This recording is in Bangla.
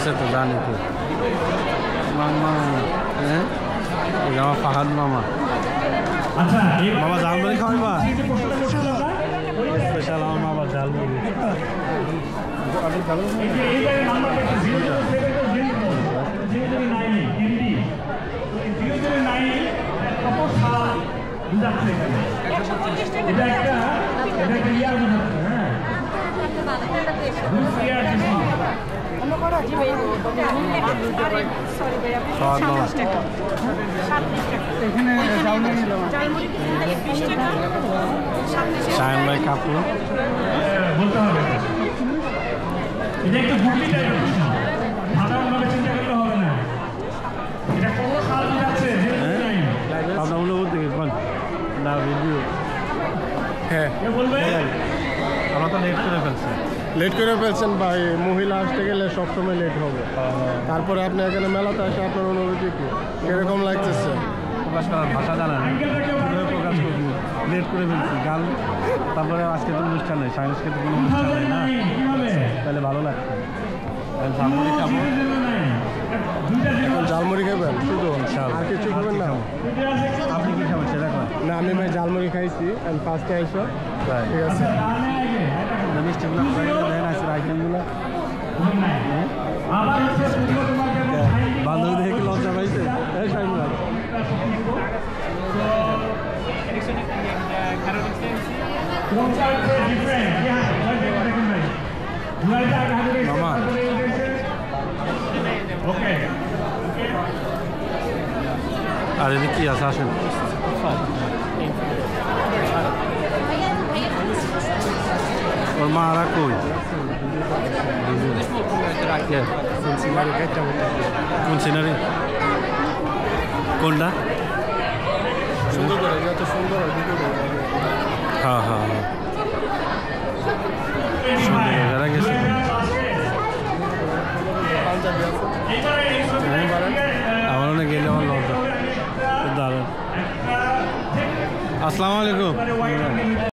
আছে তো জানি তো মামা হ্যাঁ আমার ফাহাদ মামা মামা ঝালমুড়ি খাওয়াইবা স্পেশাল আমার মামা ঝালমুড়ি শায়ন ভাই কাপড় বলতে হবে এটা একটু গুটি টাইপের সাধারণভাবে চিন্তা করলে হবে না এটা কোন সাল যাচ্ছে আপনার অনুভূতি দেখবেন না ভিডিও হ্যাঁ আমরা তো লেট করে ফেলছেন ভাই মহিলা আসতে গেলে সবসময় লেট হবে তারপরে আপনি এখানে মেলাতে আসে আপনার অনুভূতি কি কিরকম লাগতেছে প্রকাশ করার ভাষা জানা না প্রকাশ করবো লেট করে ফেলছি গান তারপরে আজকে তো অনুষ্ঠান নেই সাংস্কৃতিক কোনো অনুষ্ঠান নেই না তাহলে ভালো লাগছে ঝালমুড়ি খাবো এখন ঝালমুড়ি খাবেন শুধু আর কিছু খাবেন না আপনি কি খাবেন সেটা খাবেন না আমি ভাই ঝালমুড়ি খাইছি আমি ফার্স্টে আইসো ঠিক আছে মিষ্টিগুলো দেন আছে আইটেমগুলো বান্ধবী দেখে লজ্জা পাইছে এই শাইন ভাই মামা আর এদিকে কি আছে আসেন ওর মা আর কই কোন সিনারি কোনটা সুন্দর করে যত সুন্দর হ্যাঁ হ্যাঁ হ্যাঁ সুন্দর যারা গেছে আমার অনেক গেলে আমার লজ্জা দারুণ আসসালামু আলাইকুম